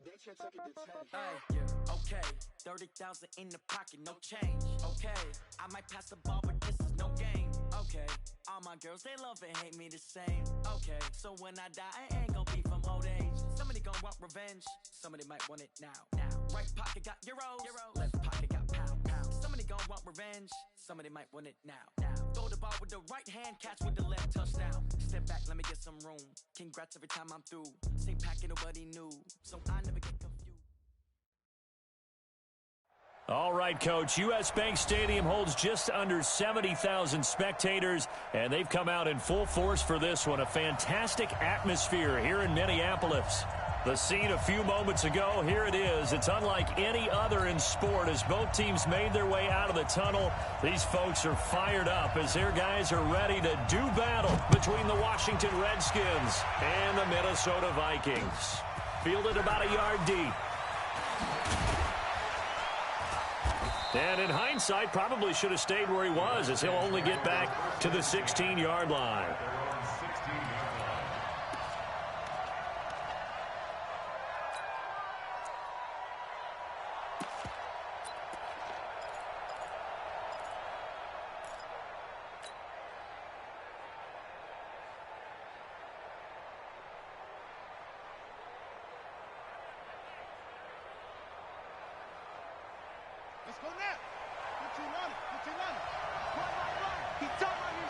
Yeah, okay. 30,000 in the pocket, no change. Okay, I might pass the ball, but this is no game. Okay, all my girls, they love and hate me the same. Okay, so when I die, I ain't gonna be from old age. Somebody gonna want revenge, somebody might want it now. Right pocket got euros, left pocket got pound. Somebody gonna want revenge, somebody might want it now. Throw the ball with the right hand, catch with the left, touchdown. Step back, let me get some room. Congrats every time I'm through. Same packet, nobody knew, so I never get confused. All right, Coach. U.S. Bank Stadium holds just under 70,000 spectators, and they've come out in full force for this one. A fantastic atmosphere here in Minneapolis. The scene a few moments ago, here it is. It's unlike any other in sport as both teams made their way out of the tunnel. These folks are fired up as their guys are ready to do battle between the Washington Redskins and the Minnesota Vikings. Fielded about a yard deep. And in hindsight, probably should have stayed where he was as he'll only get back to the 16-yard line. Let's go now. Put you on it. Put you on it. Right. He's turning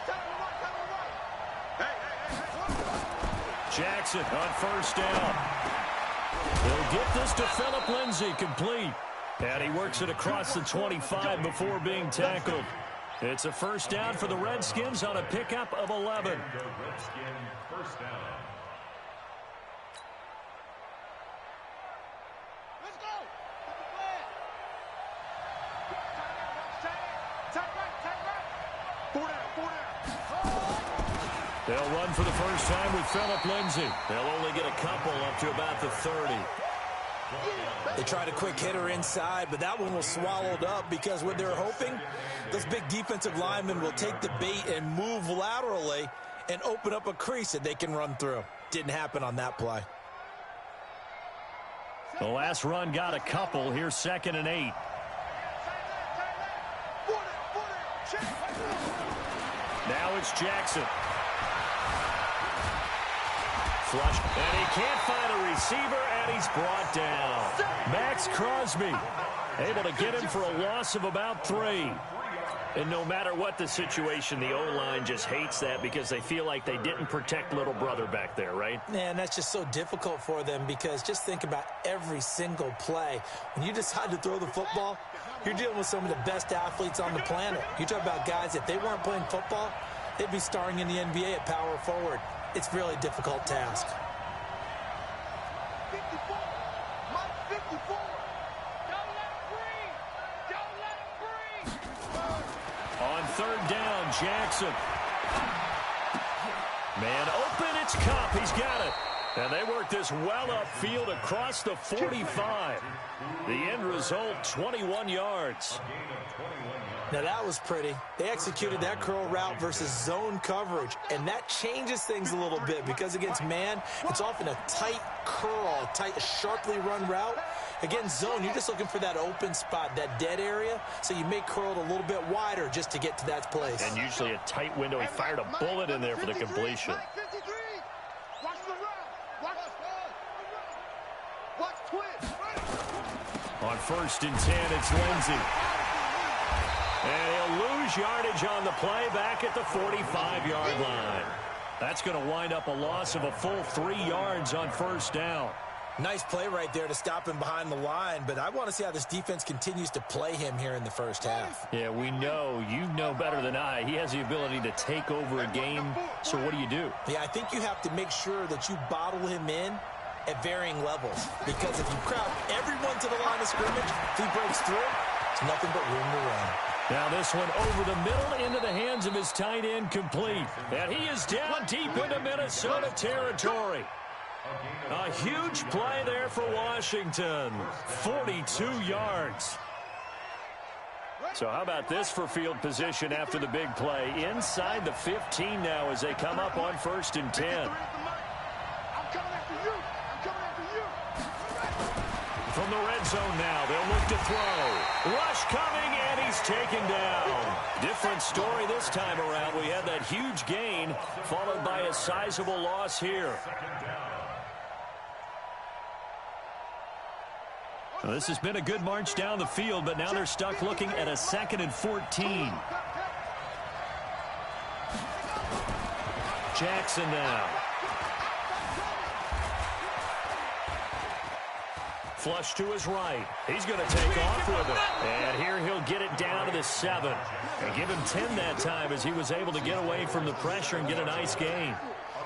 right. Hey. Jackson on first down. He'll get this to Phillip Lindsay, complete. And he works it across the 25 before being tackled. It's a first down for the Redskins on a pickup of 11. Redskins first down. They'll run for the first time with Phillip Lindsay. They'll only get a couple up to about the 30. They tried a quick hitter inside, but that one was swallowed up because what they're hoping, those big defensive linemen will take the bait and move laterally and open up a crease that they can run through. Didn't happen on that play. The last run got a couple. Here's 2nd and 8. Now it's Jackson. Flush, and he can't find a receiver, and he's brought down. Max Crosby able to get him for a loss of about 3. And no matter what the situation, the O-line just hates that because they feel like they didn't protect little brother back there, right? Man, that's just so difficult for them because just think about every single play. When you decide to throw the football, you're dealing with some of the best athletes on the planet. You talk about guys, if they weren't playing football, they'd be starring in the NBA at power forward. It's a really difficult task. 54. Mike 54. Don't let him breathe. Don't let him breathe. On 3rd down, Jackson. Man open, it's Cup. He's got it. And they work this well upfield across the 45. The end result, 21 yards. Now that was pretty. They executed that curl route versus zone coverage, and that changes things a little bit because against man, it's often a tight curl, tight, sharply run route. Against zone, you're just looking for that open spot, that dead area, so you may curl it a little bit wider just to get to that place. And usually a tight window. He fired a bullet in there for the completion. Watch the route. Watch twist. On 1st and 10, it's Lindsay. And he'll lose yardage on the play back at the 45-yard line. That's going to wind up a loss of a full 3 yards on 1st down. Nice play right there to stop him behind the line, but I want to see how this defense continues to play him here in the first half. Yeah, we know. You know better than I. He has the ability to take over a game, so what do you do? Yeah, I think you have to make sure that you bottle him in at varying levels, because if you crowd everyone to the line of scrimmage, if he breaks through, it's nothing but room to run. Now this one over the middle into the hands of his tight end, complete. And he is down deep into Minnesota territory. A huge play there for Washington. 42 yards. So how about this for field position after the big play? Inside the 15 now as they come up on 1st and 10. I'm coming after you. I'm coming after you. From the red zone now, they'll look to throw. Rush coming, and he's taken down. Different story this time around. We had that huge gain, followed by a sizable loss here. Well, this has been a good march down the field, but now they're stuck looking at a 2nd and 14. Jackson now. Flush to his right. He's going to take off with it. And here he'll get it down to the 7. And give him 10 that time as he was able to get away from the pressure and get a nice gain.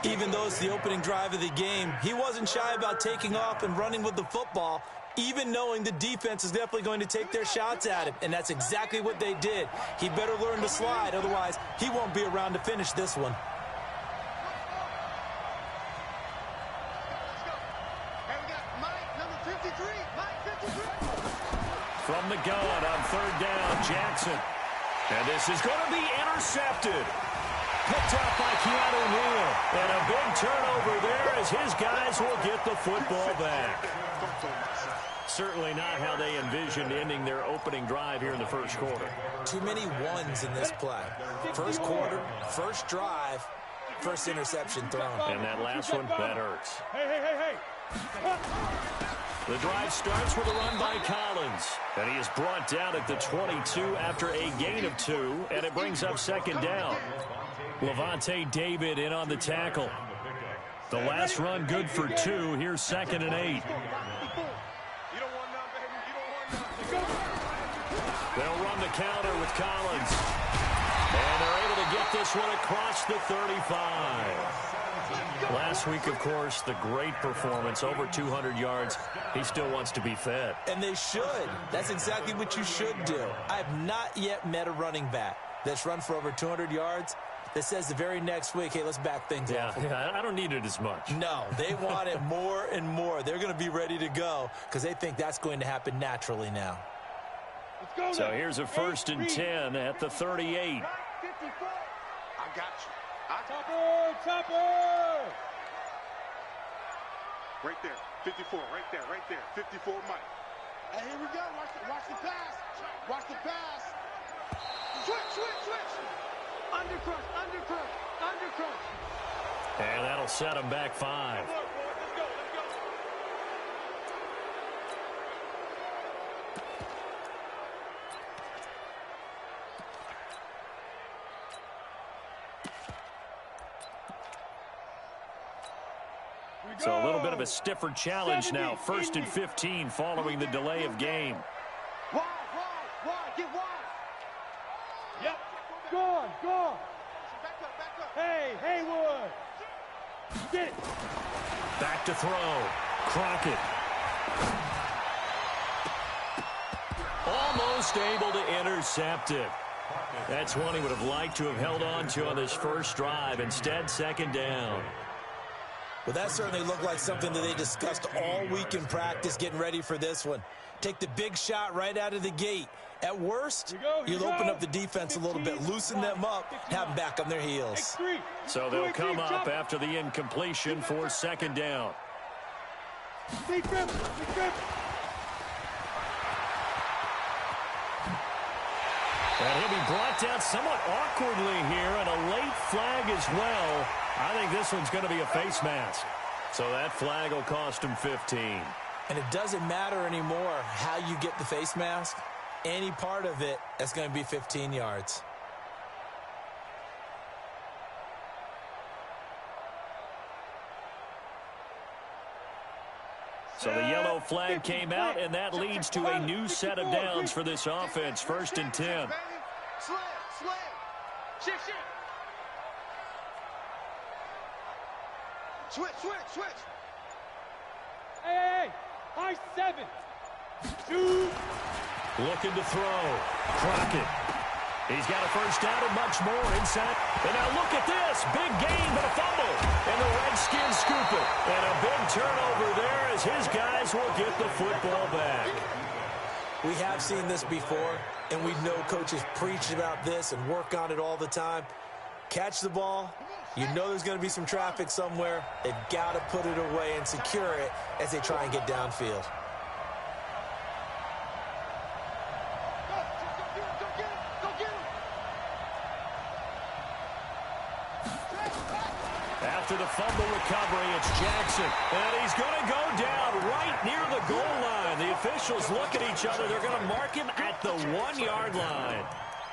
Even though it's the opening drive of the game, he wasn't shy about taking off and running with the football, even knowing the defense is definitely going to take their shots at him. And that's exactly what they did. He better learn to slide, otherwise he won't be around to finish this one. From the gun on 3rd down, Jackson. And this is going to be intercepted. Picked up by Keanu Neal. And a big turnover there as his guys will get the football back. Certainly not how they envisioned ending their opening drive here in the first quarter. Too many ones in this play. First quarter, first drive, first interception thrown. And that last one, that hurts. Hey. The drive starts with a run by Collins. And he is brought down at the 22 after a gain of 2. And it brings up 2nd down. Levante David in on the tackle. The last run good for 2. Here's 2nd and 8. They'll run the counter with Collins. And they're able to get this one across the 35. Last week, of course, the great performance, over 200 yards. He still wants to be fed. And they should. That's exactly what you should do. I have not yet met a running back that's run for over 200 yards that says the very next week, hey, let's back things off. Yeah, I don't need it as much. No, they want it more and more. They're going to be ready to go because they think that's going to happen naturally now. So here's a 1st and 10 at the 38. I got you. Chopper! Right there, 54, right there, 54 Mike. Hey, here we go, watch the pass, switch, undercrush. And that'll set him back 5. Let's go. So a little bit of a stiffer challenge now. 1st and 15 following the delay of game. Wide, get wide. Yep, go on. Back up. Hey, Haywood. Get it. Back to throw. Crockett. Almost able to intercept it. That's one he would have liked to have held on to on this first drive. Instead, 2nd down. Well, that certainly looked like something that they discussed all week in practice getting ready for this one. Take the big shot right out of the gate. At worst, you'll open up the defense a little bit, loosen them up, have them back on their heels. So they'll come up after the incompletion for 2nd down. Big grip. And he'll be brought down somewhat awkwardly here, and a late flag as well. I think this one's going to be a face mask. So that flag will cost him 15. And it doesn't matter anymore how you get the face mask. Any part of it, that's going to be 15 yards. So the yellow flag came out, and that leads to a new set of downs for this offense. 1st and 10. Slam. Shit. Switch. Hey. High 7. Shoot. Looking to throw. Crockett. He's got a first down and much more inside. And now look at this. Big gain, but a fumble. And the Redskins scoop it. And a big turnover there as his guys will get the football back. We have seen this before, and we know coaches preach about this and work on it all the time. Catch the ball. You know there's going to be some traffic somewhere. They've got to put it away and secure it as they try and get downfield. after the fumble recovery, it's Jackson. And he's going to go down right near the goal line. The officials look at each other. They're going to mark him at the 1-yard line.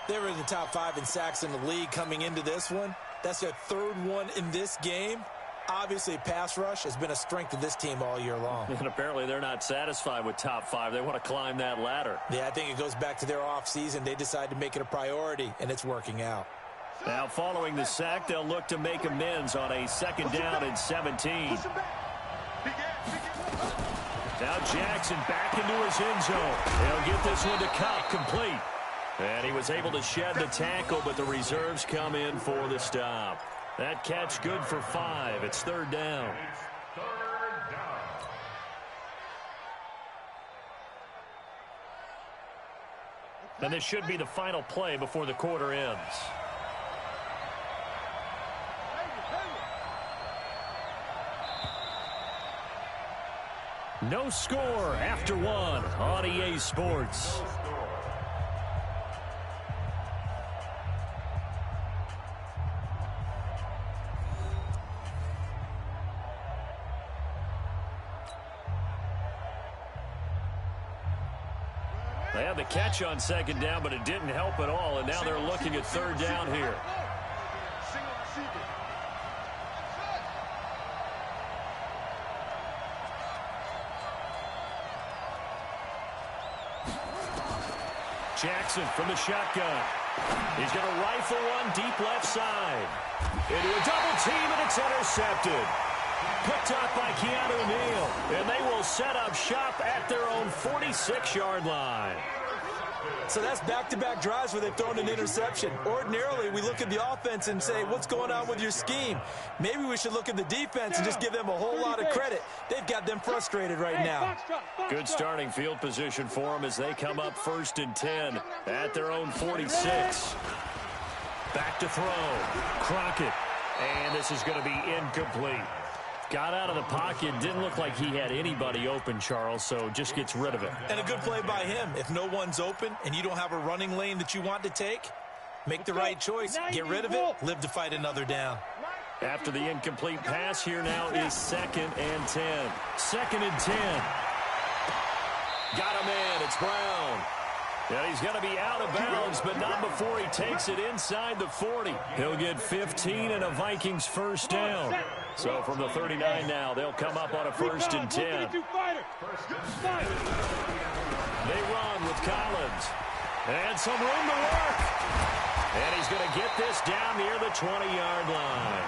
They were in the top 5 in sacks in the league coming into this one. That's their 3rd one in this game. Obviously, pass rush has been a strength of this team all year long. And apparently they're not satisfied with top 5. They want to climb that ladder. Yeah, I think it goes back to their offseason. They decided to make it a priority, and it's working out. Now, following the sack, they'll look to make amends on a 2nd down and 17. Now Jackson back into his end zone. He'll get this one to Cup complete. And he was able to shed the tackle, but the reserves come in for the stop. That catch good for 5. It's 3rd down. And this should be the final play before the quarter ends. No score after 1 on EA Sports. They had the catch on 2nd down, but it didn't help at all, and now they're looking at 3rd down here. Jackson from the shotgun. He's going to rifle one deep left side. Into a double team, and it's intercepted. Picked up by Keanu Neal, and they will set up shop at their own 46-yard line. So that's back-to-back drives where they've thrown an interception. Ordinarily, we look at the offense and say, what's going on with your scheme? Maybe we should look at the defense and just give them a whole lot of credit. They've got them frustrated right now. Good starting field position for them as they come up 1st and 10 at their own 46. Back to throw. Crockett. And this is going to be incomplete. Got out of the pocket. Didn't look like he had anybody open, Charles, so just gets rid of it. And a good play by him. If no one's open and you don't have a running lane that you want to take, make the right choice. Get rid of it. Live to fight another down. After the incomplete pass, here now is 2nd and 10. 2nd and 10. Got him in. It's Brown. And he's going to be out of bounds, but not before he takes it inside the 40. He'll get 15 and a Vikings 1st down. So from the 39 now, they'll come up on a 1st and 10. They run with Collins. And some room to work. And he's going to get this down near the 20-yard line.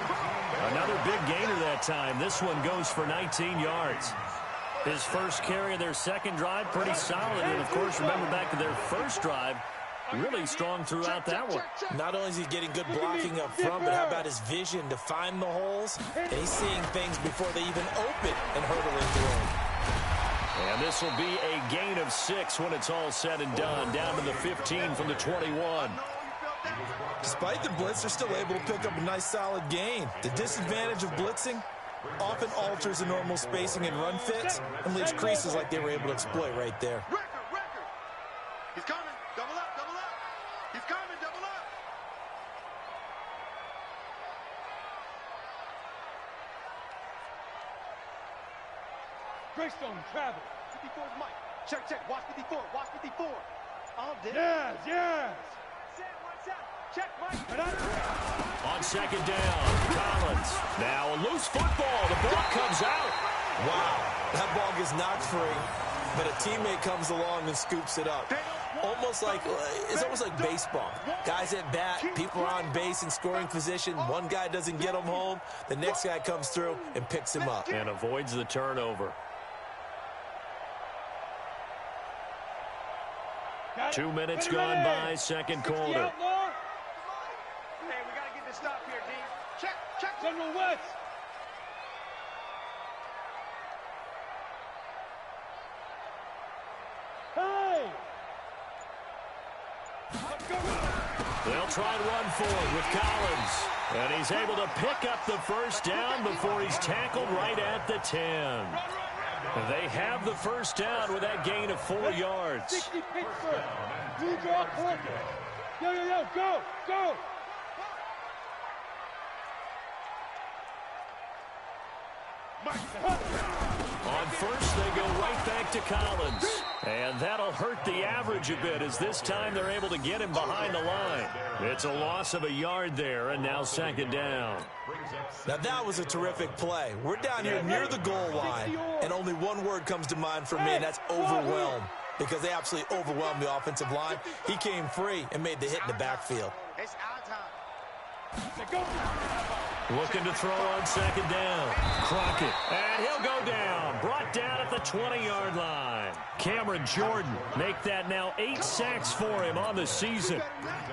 Another big gainer that time. This one goes for 19 yards. His first carry of their 2nd drive, pretty solid. And, of course, remember back to their 1st drive, really strong throughout that one. Not only is he getting good blocking up front, but how about his vision to find the holes? And he's seeing things before they even open and hurdling through them. And this will be a gain of 6 when it's all said and done, down to the 15 from the 21. Despite the blitz, they're still able to pick up a nice, solid gain. The disadvantage of blitzing often alters the normal spacing and run fits and leaves creases like they were able to exploit right there. Record. He's coming. Double up. He's coming. Double up. Greystone, travel. 54 is Mike. Check. Watch 54. All day. Yes. Check, Mike. On 2nd down, Collins. Now a loose football. The ball comes out. Wow, that ball gets knocked free, but a teammate comes along and scoops it up. It's almost like baseball. Guys at bat, people are on base in scoring position. One guy doesn't get him home. The next guy comes through and picks him up. And avoids the turnover. 2 minutes gone by, 2nd quarter. Hey, we got to get this stop here, D. Check. General West. Hey! Let's go. They'll try and run forward with Collins. And he's able to pick up the 1st down before he's tackled right at the 10. They have the 1st down with that gain of 4 yards. 60 Pittsburgh. You draw corner. Yo, go. first, they go right back to Collins. And that'll hurt the average a bit as this time they're able to get him behind the line. It's a loss of a yard there, and now second down. Now that was a terrific play. We're down here near the goal line, and only one word comes to mind for me, and that's overwhelmed, because they absolutely overwhelmed the offensive line. He came free and made the hit in the backfield. It's our time. Looking to throw on second down. Crockett, and he'll go down. Brought down at the 20-yard line. Cameron Jordan make that now 8 sacks for him on the season.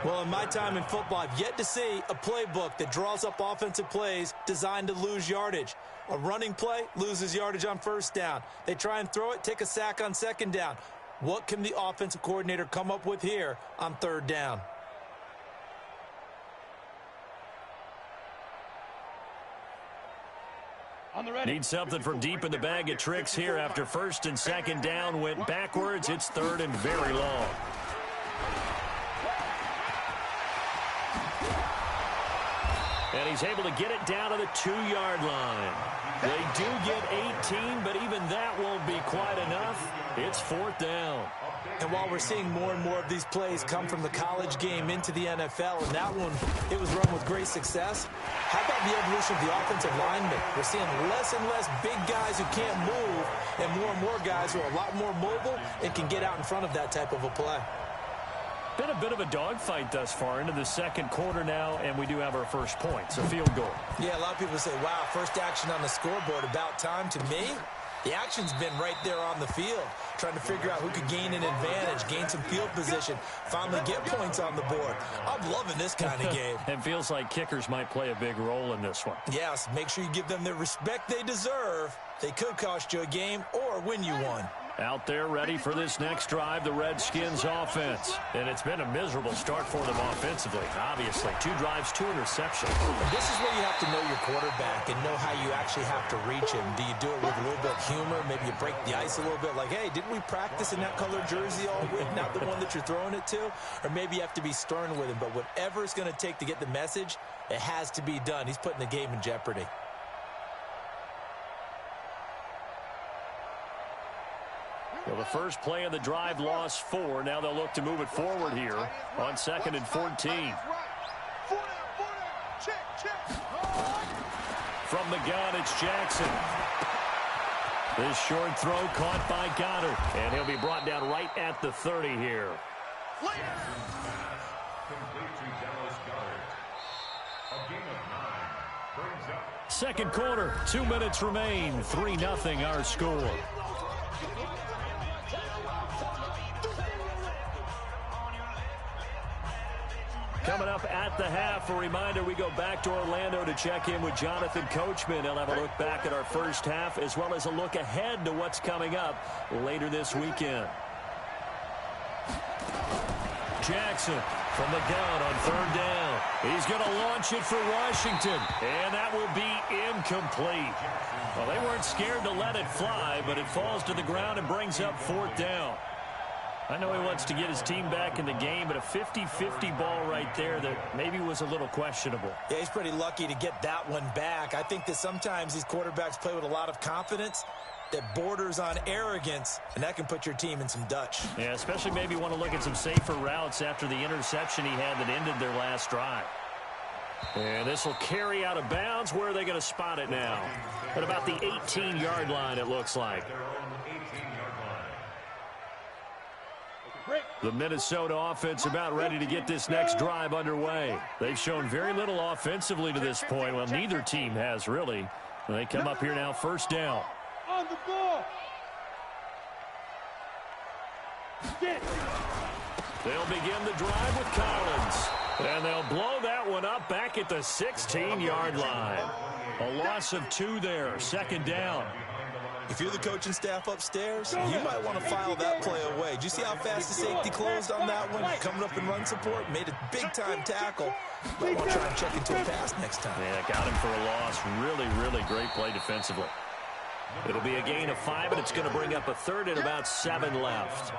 Well, in my time in football, I've yet to see a playbook that draws up offensive plays designed to lose yardage. A running play loses yardage on first down. They try and throw it, take a sack on second down. What can the offensive coordinator come up with here on third down? Need something from deep in the bag of tricks here after first and second down went backwards. It's third and very long. And he's able to get it down to the 2-yard line. They do get 18, but even that won't be quite enough. It's fourth down. And while we're seeing more and more of these plays come from the college game into the NFL, and that one, it was run with great success, how about the evolution of the offensive linemen? We're seeing less and less big guys who can't move and more guys who are a lot more mobile and can get out in front of that type of a play. Been a bit of a dogfight thus far into the second quarter now, and we do have our first points, a field goal. Yeah, a lot of people say, wow, first action on the scoreboard, about time. To me, the action's been right there on the field, trying to figure out who could gain an advantage, gain some field position, finally get points on the board. I'm loving this kind of game. It feels like kickers might play a big role in this one. Yes, make sure you give them the respect they deserve. They could cost you a game or win you one. Out there ready for this next drive, the Redskins offense. And it's been a miserable start for them offensively, obviously. 2 drives, 2 interceptions. This is where you have to know your quarterback and know how you actually have to reach him. Do you do it with a little bit of humor? Maybe you break the ice a little bit, like, hey, didn't we practice in that color jersey all week, not the one that you're throwing it to? Or maybe you have to be stern with him. But whatever it's going to take to get the message, it has to be done. He's putting the game in jeopardy. Well, the first play of the drive lost 4. Now they'll look to move it forward here on 2nd and 14. From the gun, it's Jackson. This short throw caught by Goddard, and he'll be brought down right at the 30 here. Second quarter, 2 minutes remain. 3-0 our score. Coming up at the half, a reminder, we go back to Orlando to check in with Jonathan Coachman. He'll have a look back at our first half as well as a look ahead to what's coming up later this weekend. Jackson from the gun on third down. He's going to launch it for Washington, and that will be incomplete. Well, they weren't scared to let it fly, but it falls to the ground and brings up fourth down. I know he wants to get his team back in the game, but a 50-50 ball right there that maybe was a little questionable. Yeah, he's pretty lucky to get that one back. I think that sometimes these quarterbacks play with a lot of confidence that borders on arrogance, and that can put your team in some Dutch. Yeah, especially maybe want to look at some safer routes after the interception he had that ended their last drive. And this will carry out of bounds. Where are they going to spot it now? At about the 18-yard line, it looks like. The Minnesota offense about ready to get this next drive underway. They've shown very little offensively to this point. Well, neither team has really. They come up here now, first down. On the ball. They'll begin the drive with Collins. And they'll blow that one up back at the 16-yard line. A loss of 2 there, second down. If you're the coaching staff upstairs, you might want to file that play away. Did you see how fast the safety closed on that one? Coming up in run support, made a big-time tackle. Might want to try and check into a pass next time. Yeah, got him for a loss. Really, really great play defensively. It'll be a gain of 5, and it's going to bring up a third and about 7 left.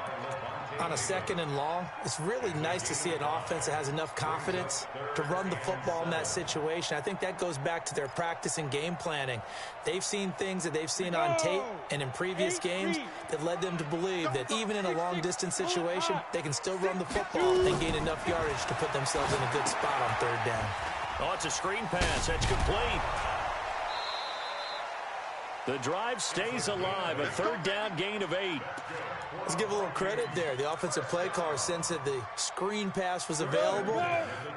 On a 2nd and long, it's really nice to see an offense that has enough confidence to run the football in that situation. I think that goes back to their practice and game planning. They've seen things that they've seen on tape and in previous games that led them to believe that even in a long-distance situation, they can still run the football and gain enough yardage to put themselves in a good spot on 3rd down. Oh, it's a screen pass. That's complete. The drive stays alive. A 3rd down gain of 8. Let's give a little credit there. The offensive play caller sensed that the screen pass was available.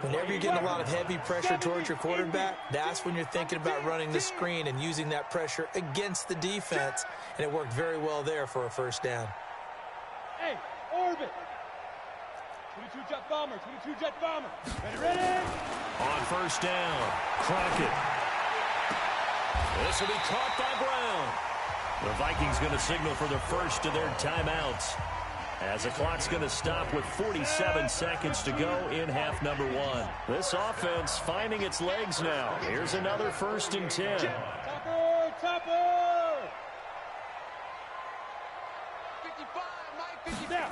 Whenever you're getting a lot of heavy pressure towards your quarterback, that's when you're thinking about running the screen and using that pressure against the defense. And it worked very well there for a 1st down. Hey, orbit. 22 jet bomber, 22 jet bomber. Ready? On 1st down, Crockett. This will be caught by Brown. The Vikings going to signal for the first of their timeouts, as the clock's going to stop with 47 seconds to go in half number 1. This offense finding its legs now. Here's another 1st and 10. Topper! 55, Mike, 50 down.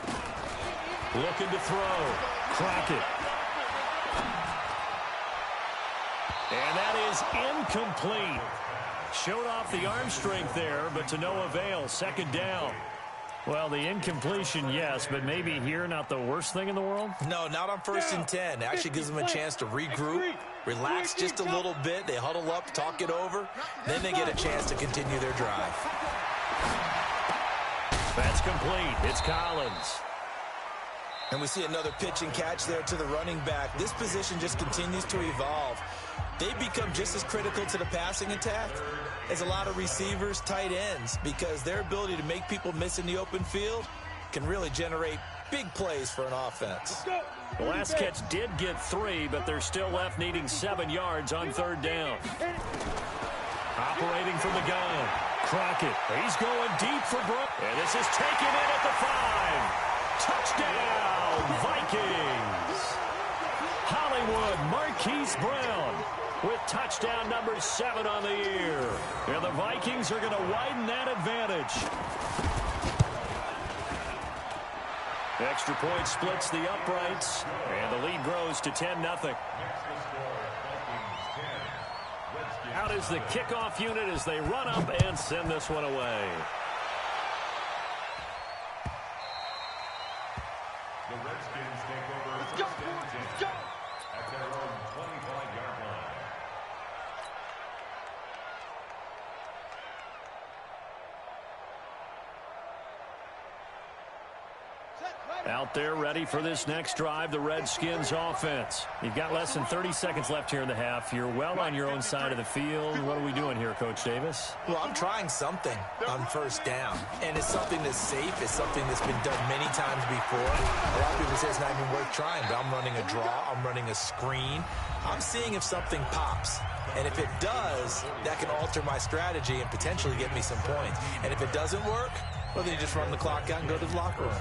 Looking to throw. Crockett. And that is incomplete. Showed off the arm strength there, but to no avail. 2nd down. Well, the incompletion, yes, but maybe here not the worst thing in the world? No, not on 1st and 10. It actually gives them a chance to regroup, relax just a little bit. They huddle up, talk it over. Then they get a chance to continue their drive. That's complete. It's Collins. And we see another pitch and catch there to the running back. This position just continues to evolve. They become just as critical to the passing attack as a lot of receivers, tight ends, because their ability to make people miss in the open field can really generate big plays for an offense. The last catch did get 3, but they're still left needing 7 yards on 3rd down. Operating from the gun, Crockett. He's going deep for Brook. And this is taken in at the 5. Touchdown, Vikings. Hollywood Marquise Brown with touchdown number 7 on the year. And the Vikings are going to widen that advantage. Extra point splits the uprights, and the lead grows to 10-0. Out is the kickoff unit as they run up and send this one away. The Redskins take over. Let's go! Let's go! At their own 25-yard line. Out there ready for this next drive, the Redskins offense. You've got less than 30 seconds left here in the half. You're well on your own side of the field. What are we doing here, Coach Davis? Well, I'm trying something on 1st down, and it's something that's safe. It's something that's been done many times before. A lot of people say it's not even worth trying, but I'm running a draw. I'm running a screen. I'm seeing if something pops. And if it does, that can alter my strategy and potentially get me some points. And if it doesn't work, well, then you just run the clock out and go to the locker room.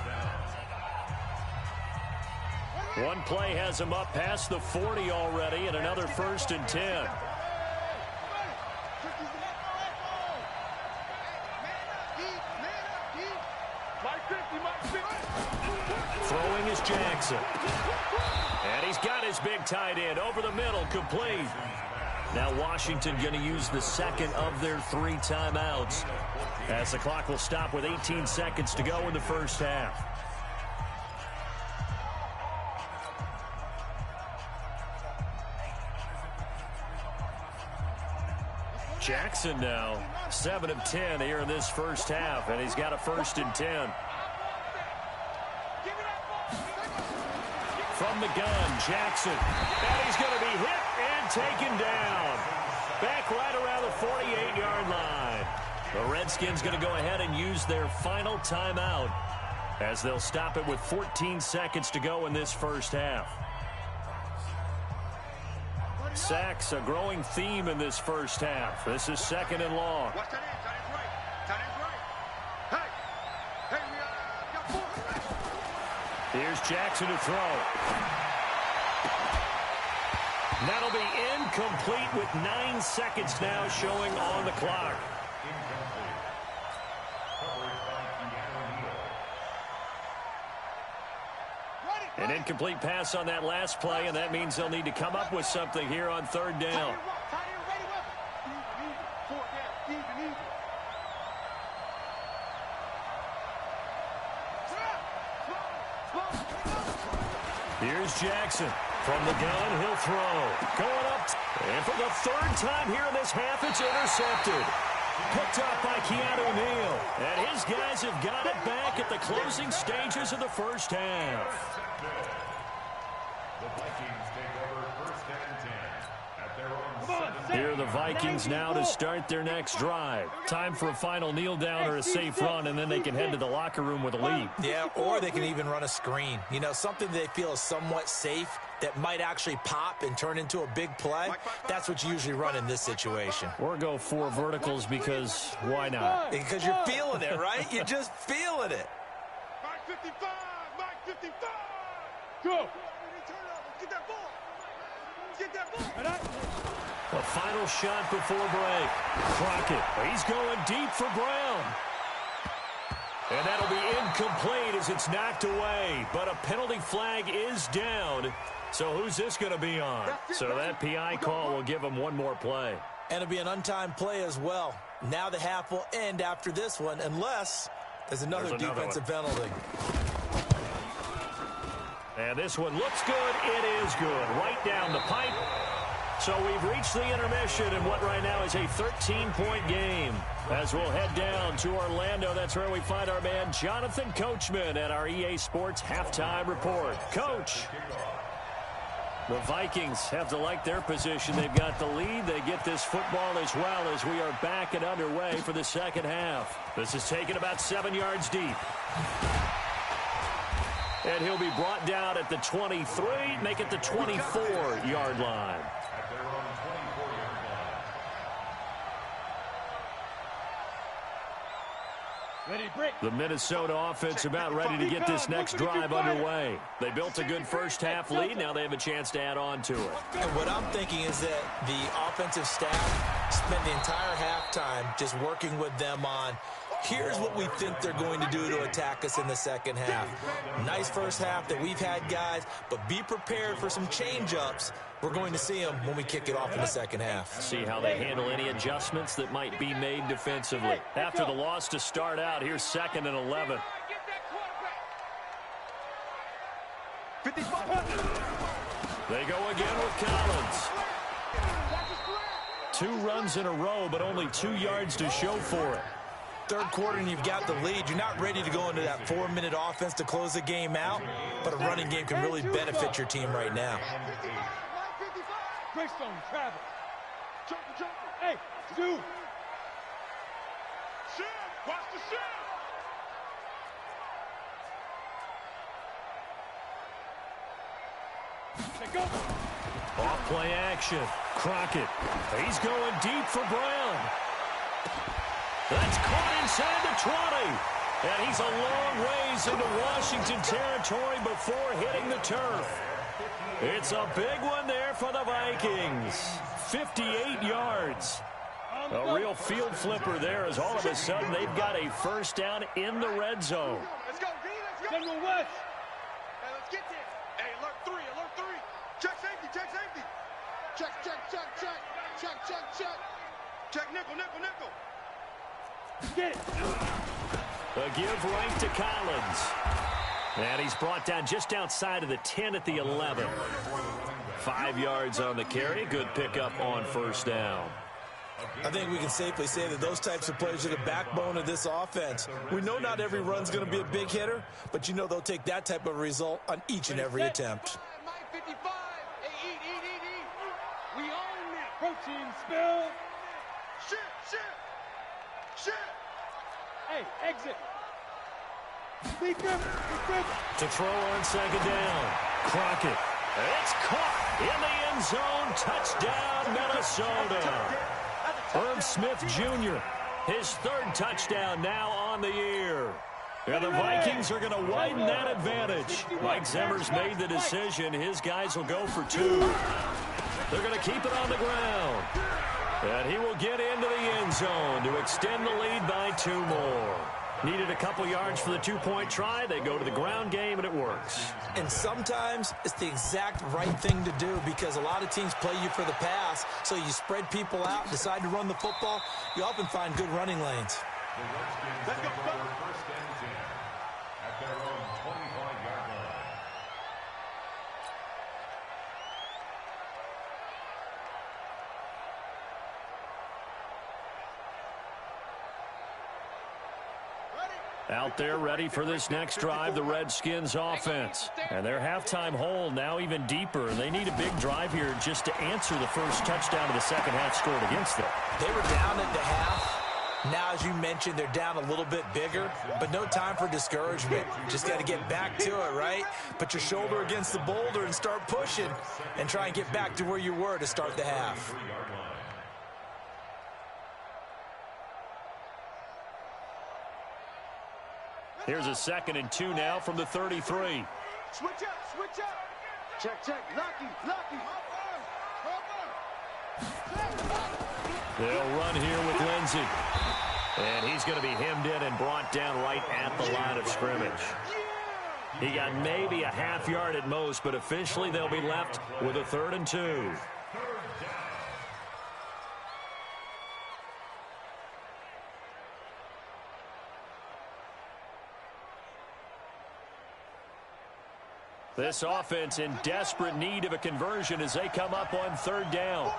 One play has him up past the 40 already, and another 1st and 10. Throwing is Jackson. And he's got his big tight end over the middle, complete. Now Washington going to use the 2nd of their 3 timeouts, as the clock will stop with 18 seconds to go in the 1st half. Jackson now 7 of 10 here in this 1st half, and he's got a 1st and 10. From the gun, Jackson, and he's going to be hit and taken down. Back right around the 48-yard line. The Redskins going to go ahead and use their final timeout, as they'll stop it with 14 seconds to go in this 1st half. Sacks, a growing theme in this 1st half. This is 2nd and long. Watch that end. Tight end's right. Hey, we got 4. Here's Jackson to throw. That'll be incomplete with 9 seconds now showing on the clock. An incomplete pass on that last play, and that means they'll need to come up with something here on third down. Here's Jackson. From the gun, he'll throw. Going up. And for the third time here in this half, it's intercepted. Picked up by Keanu Neal. And his guys have got it back at the closing stages of the first half. The Vikings take over first and 10 at their own 7. Here are the Vikings now to start their next drive. Time for a final kneel down or a safe run, and then they can head to the locker room with a lead. Yeah, or they can even run a screen. You know, something they feel is somewhat safe that might actually pop and turn into a big play. That's what you usually run in this situation. Or go 4 verticals because why not? Because you're feeling it, right? You're just feeling it. Mike 55, Mike 55. Go. Get that ball. Get that ball. A final shot before break. Crockett. He's going deep for Brown. And that'll be incomplete as it's knocked away. But a penalty flag is down. So who's this going to be on? So that PI call will give him one more play. And it'll be an untimed play as well. Now the half will end after this one, unless there's another defensive penalty. And this one looks good. It is good. Right down the pipe. So we've reached the intermission in what right now is a 13-point game. As we'll head down to Orlando, that's where we find our man Jonathan Coachman at our EA Sports Halftime Report. Coach, the Vikings have to like their position. They've got the lead. They get this football as well as we are back and underway for the second half. This is taken about 7 yards deep. And he'll be brought down at the 23, make it the 24-yard line. At their own 24-yard line. Ready, break. The Minnesota offense about ready to get this next drive underway. They built a good first half lead. Now they have a chance to add on to it. And what I'm thinking is that the offensive staff spent the entire halftime just working with them on, here's what we think they're going to do to attack us in the second half. Nice first half that we've had, guys, but be prepared for some change-ups. We're going to see them when we kick it off in the second half. See how they handle any adjustments that might be made defensively. After the loss to start out, here's 2nd and 11. They go again with Collins. 2 runs in a row, but only 2 yards to show for it. Third quarter and you've got the lead. You're not ready to go into that 4-minute offense to close the game out, but a running game can really benefit your team right now. Greystone, travel. Jump. Hey, dude. Shift. Watch the shift. Let go. Off play action. Crockett. He's going deep for Brown. That's caught inside the 20. And he's a long ways into Washington territory before hitting the turf. It's a big one there for the Vikings. 58 yards. A real field flipper there as all of a sudden they've got a first down in the red zone. Let's go, D. Let's go. General West. Hey, let's get there. Hey, alert 3. Check safety. Check. Check nickel. Get it. A give right to Collins. And he's brought down just outside of the 10 at the 11. 5 yards on the carry. Good pickup on first down. I think we can safely say that those types of plays are the backbone of this offense. We know not every run's going to be a big hitter, but you know they'll take that type of result on each and every attempt. Mike 55. Hey, eat. We own that. Protein spill. Shit. Hey, exit. Be good. To throw on second down. Crockett. It's caught in the end zone. Touchdown, Minnesota. Herb Smith Jr., his 3rd touchdown now on the year. And the Vikings are going to widen that advantage. Mike Zimmer's made the decision. His guys will go for 2. They're going to keep it on the ground. And he will get into the end zone to extend the lead by 2 more. Needed a couple yards for the two-point try. They go to the ground game, and it works. And sometimes it's the exact right thing to do because a lot of teams play you for the pass, so you spread people out, decide to run the football. You often find good running lanes. The Redskins take over first and 10 at their own 25-yard line. Out there ready for this next drive, the Redskins offense. And their halftime hole now even deeper. And they need a big drive here just to answer the first touchdown of the second half scored against them. They were down at the half. Now, as you mentioned, they're down a little bit bigger, but no time for discouragement. Just got to get back to it, right? Put your shoulder against the boulder and start pushing and try and get back to where you were to start the half. Here's a 2nd and 2 now from the 33. Switch up, switch up. Check, check. Lucky, lucky. They'll run here with Lindsey. And he's going to be hemmed in and brought down right at the line of scrimmage. He got maybe a half yard at most, but officially they'll be left with a 3rd and 2. This offense in desperate need of a conversion as they come up on 3rd down.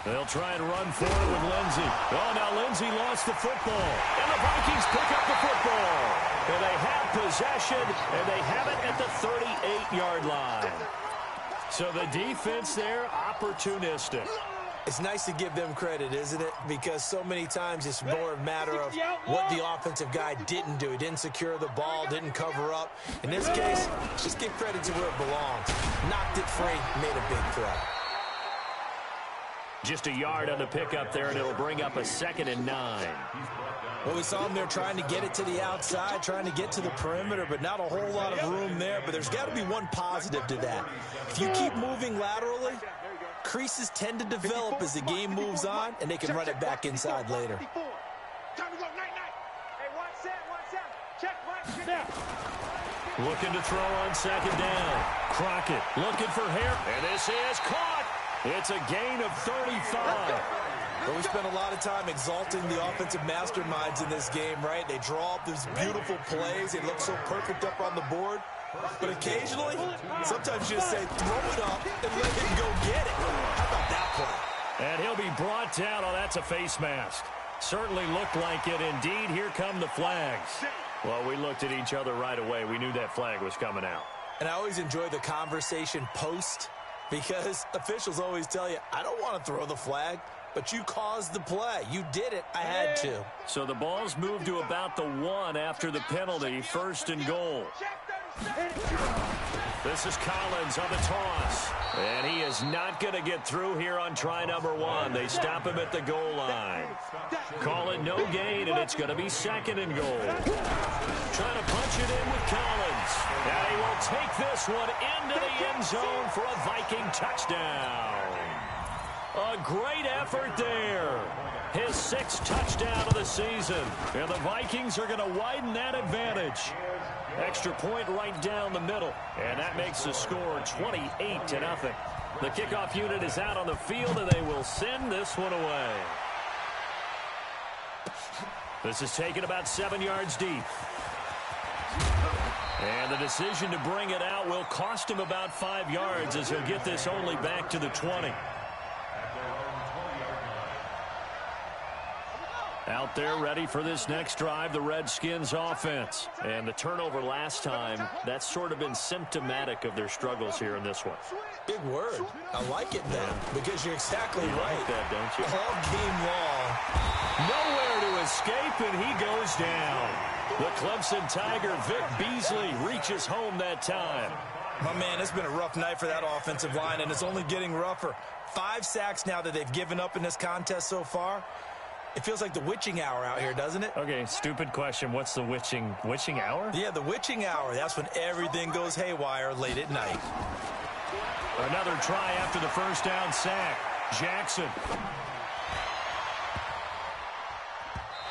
They'll try and run forward with Lindsey. Oh, now Lindsey lost the football. And the Vikings pick up the football. And they have possession, and they have it at the 38-yard line. So the defense there, opportunistic. It's nice to give them credit, isn't it? Because so many times it's more a matter of what the offensive guy didn't do. He didn't secure the ball, didn't cover up. In this case, just give credit to where it belongs. Knocked it free, made a big throw. Just a yard on the pickup there, and it'll bring up a 2nd and 9. Well, we saw him there trying to get it to the outside, trying to get to the perimeter, but not a whole lot of room there. But there's got to be one positive to that. If you keep moving laterally, creases tend to develop as the game moves on, and they can run it back inside later. Time to go, night-night. Hey, watch that. Check, Mike. Down. Looking to throw on 2nd down. Crockett looking for Hare, and this is caught. It's a gain of 35. But we spent a lot of time exalting the offensive masterminds in this game, right? They draw up these beautiful plays. They look so perfect up on the board. But occasionally, sometimes you just say, throw it up and let him go get it. How about that play? And he'll be brought down. Oh, that's a face mask. Certainly looked like it. Indeed, here come the flags. Well, we looked at each other right away. We knew that flag was coming out. And I always enjoy the conversation post because officials always tell you, I don't want to throw the flag, but you caused the play. You did it. I had to. So the ball's moved to about the 1 after the penalty, 1st and goal. This is Collins on the toss. And he is not going to get through here on try number 1. They stop him at the goal line. Call it no gain, and it's going to be 2nd and goal. Trying to punch it in with Collins. And he will take this one into the end zone for a Viking touchdown. A great effort there. His 6th touchdown of the season. And the Vikings are going to widen that advantage. Extra point right down the middle. And that makes the score 28-0. The kickoff unit is out on the field, and they will send this one away. This is taken about 7 yards deep. And the decision to bring it out will cost him about 5 yards as he'll get this only back to the 20. Out there ready for this next drive, the Redskins offense. And the turnover last time, that's sort of been symptomatic of their struggles here in this one. Big word. I like it now because you're exactly right. Like that, don't you? All game long. Nowhere to escape, and he goes down. The Clemson Tiger, Vic Beasley, reaches home that time. My man, it's been a rough night for that offensive line, and it's only getting rougher. 5 sacks now that they've given up in this contest so far. It feels like the witching hour out here, doesn't it? Okay, stupid question. What's the witching hour? Yeah, the witching hour. That's when everything goes haywire late at night. Another try after the first down sack. Jackson.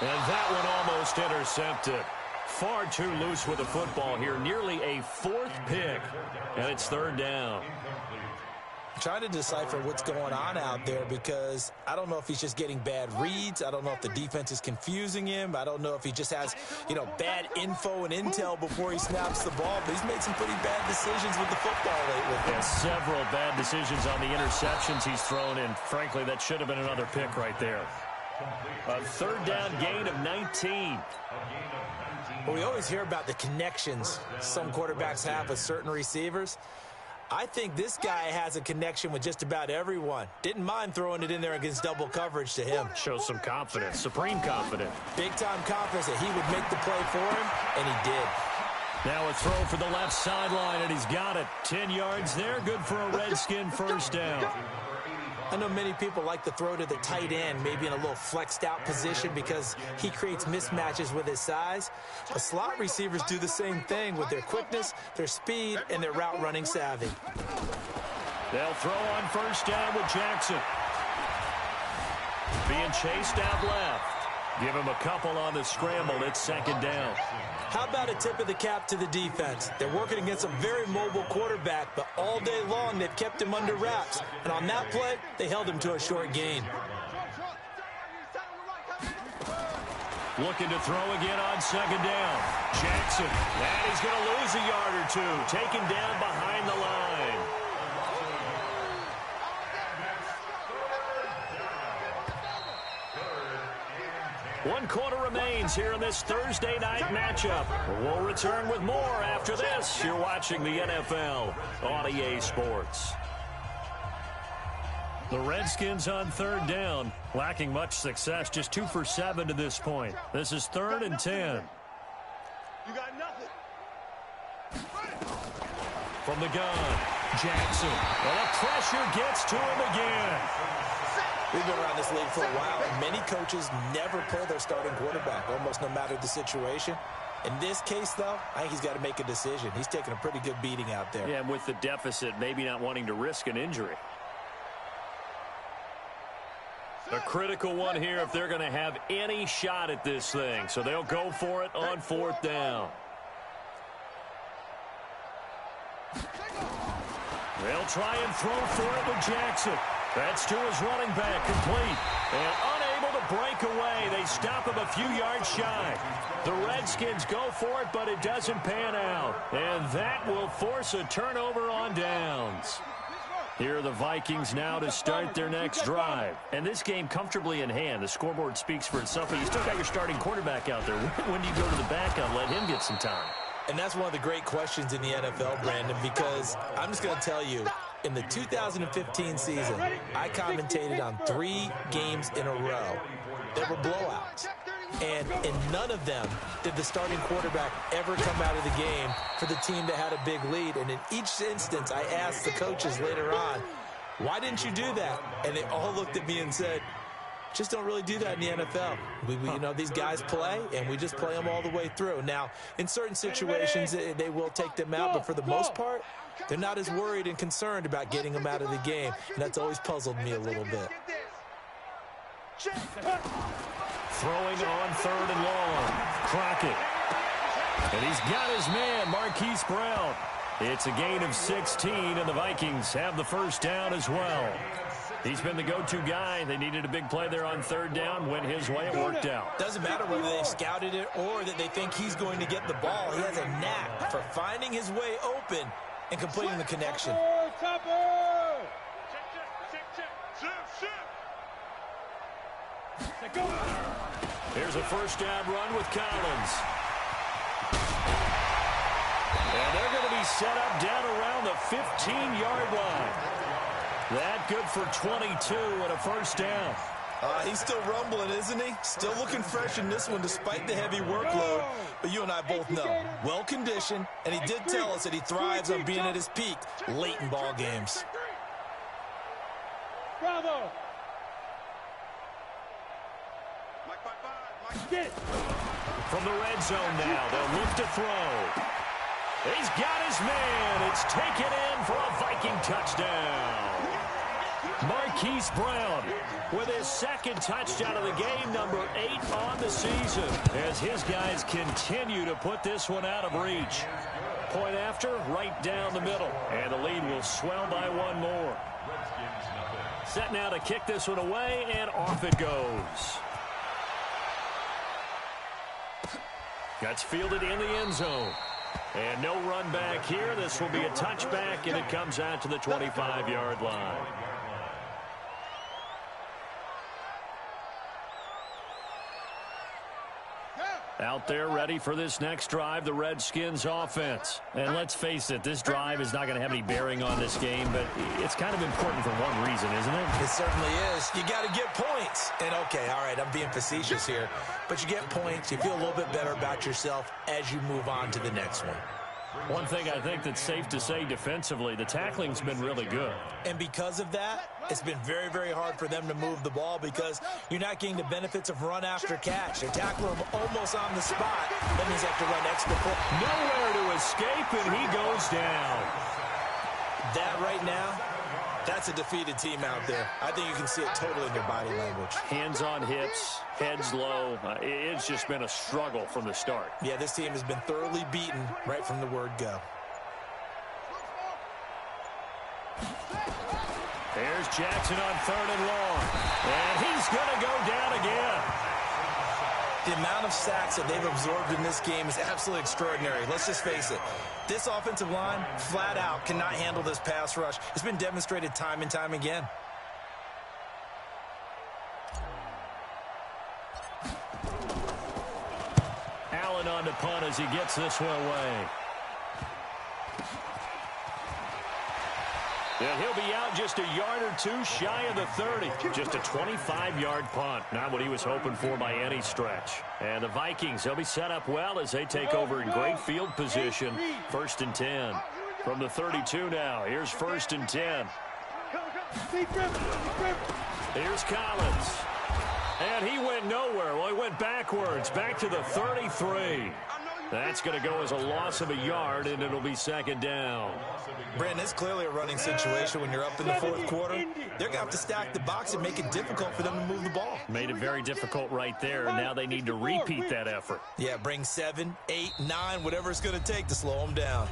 And that one almost intercepted. Far too loose with the football here. Nearly a fourth pick. And it's third down. Trying to decipher what's going on out there because I don't know if he's just getting bad reads. I don't know if the defense is confusing him. I don't know if he just has, bad info and intel before he snaps the ball. But he's made some pretty bad decisions with the football lately. Yeah, several bad decisions on the interceptions he's thrown in. Frankly, that should have been another pick right there. A third down gain of 19. Well, we always hear about the connections some quarterbacks have with certain receivers. I think this guy has a connection with just about everyone. Didn't mind throwing it in there against double coverage to him. Shows some confidence, supreme confidence. Big-time confidence that he would make the play for him, and he did. Now a throw for the left sideline, and he's got it. 10 yards there, good for a Redskin first down. I know many people like to throw to the tight end, maybe in a little flexed out position because he creates mismatches with his size. But slot receivers do the same thing with their quickness, their speed, and their route running savvy. They'll throw on first down with Jackson. Being chased out left. Give him a couple on the scramble. It's second down. How about a tip of the cap to the defense? They're working against a very mobile quarterback, but all day long they've kept him under wraps. And on that play, they held him to a short gain. Looking to throw again on second down. Jackson. And he's going to lose a yard or two. Taken down behind the line. One quarter remains here in this Thursday night matchup. We'll return with more after this. You're watching the NFL on EA Sports. The Redskins on third down, lacking much success, just 2 for 7 to this point. This is 3rd and 10. You got nothing. From the gun, Jackson. And the pressure gets to him again. We've been around this league for a while, and many coaches never pull their starting quarterback, almost no matter the situation. In this case, though, I think he's got to make a decision. He's taking a pretty good beating out there. Yeah, and with the deficit, maybe not wanting to risk an injury. A critical one here if they're going to have any shot at this thing. So they'll go for it on 4th down. They'll try and throw for it with Jackson. That's to his running back, complete. And unable to break away. They stop him a few yards shy. The Redskins go for it, but it doesn't pan out. And that will force a turnover on downs. Here are the Vikings now to start their next drive. And this game comfortably in hand. The scoreboard speaks for itself, but you still got your starting quarterback out there. When do you go to the backup and let him get some time? And that's one of the great questions in the NFL, Brandon, because I'm just going to tell you, in the 2015 season, I commentated on 3 games in a row that were blowouts. And in none of them did the starting quarterback ever come out of the game for the team that had a big lead. And in each instance, I asked the coaches later on, why didn't you do that? And they all looked at me and said, just don't really do that in the NFL. We these guys play, and we just play them all the way through. Now, in certain situations, they will take them out, but for the most part, they're not as worried and concerned about getting them out of the game, and that's always puzzled me a little bit. Throwing on 3rd and long. Crockett. And he's got his man, Marquise Brown. It's a gain of 16, and the Vikings have the first down as well. He's been the go-to guy. They needed a big play there on 3rd down. Went his way. It worked out. Doesn't matter whether they scouted it or that they think he's going to get the ball. He has a knack for finding his way open and completing the connection. Here's a first down run with Collins. And they're going to be set up down around the 15-yard line. That good for 22 and a first down. He's still rumbling, isn't he? Still looking fresh in this one despite the heavy workload. But you and I both know, well-conditioned, and he did tell us that he thrives on being at his peak late in ball games. Bravo! From the red zone now, they'll look to throw. He's got his man. It's taken in for a Viking touchdown. Marquise Brown with his second touchdown of the game, number 8 on the season, as his guys continue to put this one out of reach. Point after, right down the middle, and the lead will swell by one more. Set now to kick this one away, and off it goes. That's fielded in the end zone. And no run back here. This will be a touchback, and it comes out to the 25-yard line. Out there ready for this next drive, the Redskins offense. And let's face it, this drive is not going to have any bearing on this game, but it's kind of important for one reason, isn't it? It certainly is. You got to get points. And, okay, all right, I'm being facetious here. But you get points, you feel a little bit better about yourself as you move on to the next one. One thing I think that's safe to say defensively, the tackling's been really good. And because of that, it's been very, very hard for them to move the ball because you're not getting the benefits of run after catch. They tackle him almost on the spot. That means they have to run extra point. Nowhere to escape, and he goes down. That right now, that's a defeated team out there. I think you can see it totally in their body language. Hands on hips, heads low. It's just been a struggle from the start. Yeah, this team has been thoroughly beaten right from the word go. There's Jackson on 3rd and long. And he's going to go down again. The amount of sacks that they've absorbed in this game is absolutely extraordinary. Let's just face it. This offensive line, flat out, cannot handle this pass rush. It's been demonstrated time and time again. Allen on to punt as he gets this one away. And he'll be out just a yard or two shy of the 30. Just a 25-yard punt. Not what he was hoping for by any stretch. And the Vikings, they'll be set up well as they take over in great field position. 1st and 10. From the 32 now. Here's 1st and 10. Here's Collins. And he went nowhere. Well, he went backwards. Back to the 33. That's going to go as a loss of a yard, and it'll be 2nd down. Brandon, it's clearly a running situation when you're up in the 4th quarter. They're going to have to stack the box and make it difficult for them to move the ball. Made it very difficult right there, and now they need to repeat that effort. Yeah, bring 7, 8, 9, whatever it's going to take to slow them down.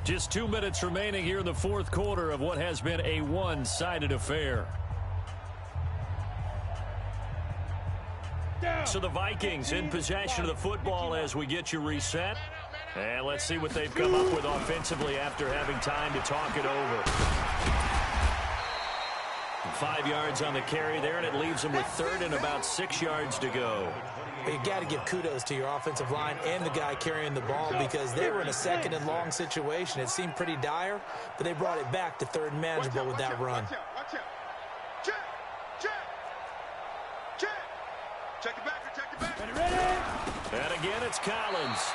Just 2 minutes remaining here in the 4th quarter of what has been a one-sided affair. So the Vikings in possession of the football as we get you reset. And let's see what they've come up with offensively after having time to talk it over. 5 yards on the carry there, and it leaves them with 3rd and about 6 yards to go. You got to give kudos to your offensive line and the guy carrying the ball because they were in a 2nd and long situation. It seemed pretty dire, but they brought it back to 3rd and manageable with that run. Check it back. And again, it's Collins.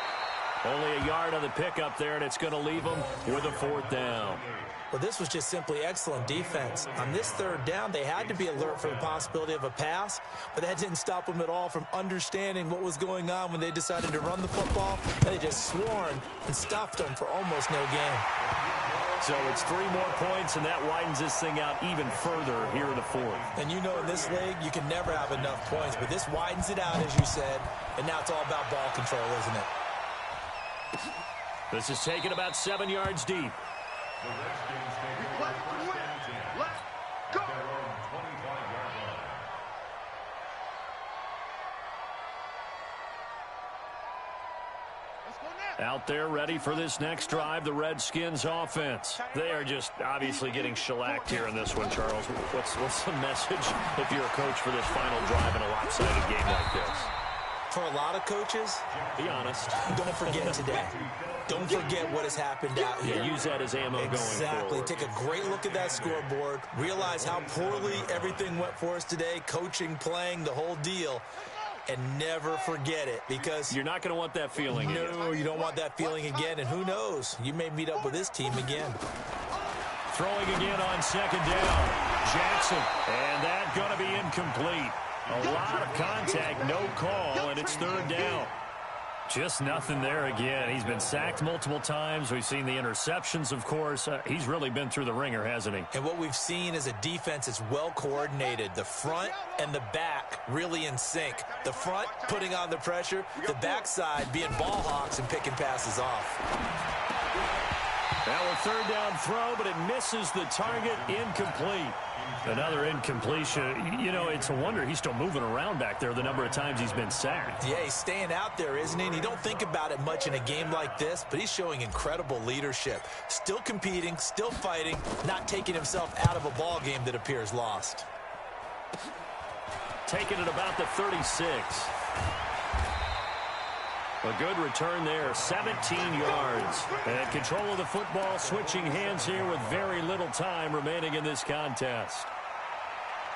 Only a yard on the pickup there, and it's going to leave them with a 4th down. Well, this was just simply excellent defense. On this 3rd down, they had to be alert for the possibility of a pass, but that didn't stop them at all from understanding what was going on when they decided to run the football. They just swarmed and stuffed them for almost no gain. So it's 3 more points, and that widens this thing out even further here in the 4th. And you know in this league, you can never have enough points, but this widens it out, as you said, and now it's all about ball control, isn't it? This is taken about 7 yards deep. The Redskins take over 1st and 10 at their own 25-yard line. Out there ready for this next drive, the Redskins offense. They are just obviously getting shellacked here in this one, Charles. What's the message if you're a coach for this final drive in a lopsided game like this? For a lot of coaches, be honest. Don't forget today. Don't forget what has happened out here. Yeah, use that as ammo going Exactly. forward. Take a great look at that scoreboard. Realize how poorly everything went for us today. Coaching, playing, the whole deal. And never forget it because you're not going to want that feeling again. No, you don't want that feeling again. And who knows? You may meet up with this team again. Throwing again on 2nd down. Jackson. And that's going to be incomplete. A lot of contact, no call, and it's third down. Just nothing there again. He's been sacked multiple times. We've seen the interceptions, of course. He's really been through the ringer, hasn't he? And what we've seen is a defense that's well coordinated. The front and the back really in sync. The front putting on the pressure, the backside being ball hawks and picking passes off. Now a third down throw, but it misses the target. Incomplete. Another incompletion. You know, it's a wonder he's still moving around back there the number of times he's been sacked. Yeah, he's staying out there, isn't he? And you don't think about it much in a game like this, but he's showing incredible leadership. Still competing, still fighting, not taking himself out of a ball game that appears lost. Taking it about the 36. A good return there, 17 yards. And control of the football, switching hands here with very little time remaining in this contest.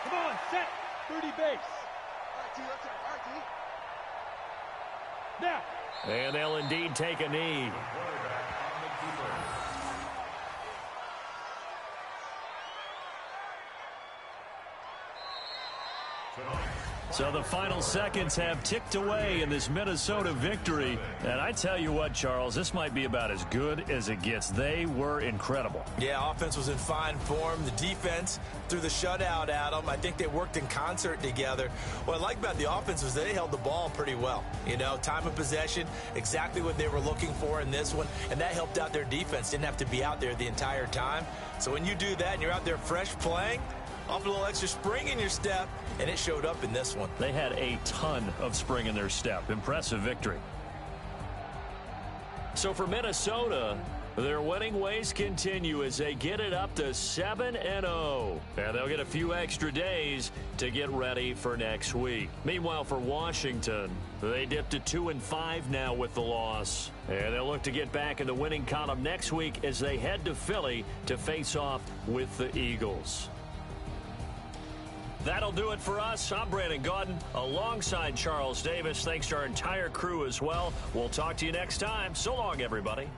Come on, set. 30 base. All right, T, let's go. All right, T. Now. And they'll indeed take a knee. So the final seconds have ticked away in this Minnesota victory. And I tell you what, Charles, this might be about as good as it gets. They were incredible. Yeah, offense was in fine form. The defense threw the shutout at them. I think they worked in concert together. What I like about the offense was they held the ball pretty well. You know, time of possession, exactly what they were looking for in this one. And that helped out their defense. Didn't have to be out there the entire time. So when you do that and you're out there fresh playing, off a little extra spring in your step, and it showed up in this one. They had a ton of spring in their step. Impressive victory. So for Minnesota, their winning ways continue as they get it up to 7-0. And they'll get a few extra days to get ready for next week. Meanwhile, for Washington, they dipped to 2-5 now with the loss. And they'll look to get back in the winning column next week as they head to Philly to face off with the Eagles. That'll do it for us. I'm Brandon Gaudin alongside Charles Davis. Thanks to our entire crew as well. We'll talk to you next time. So long, everybody.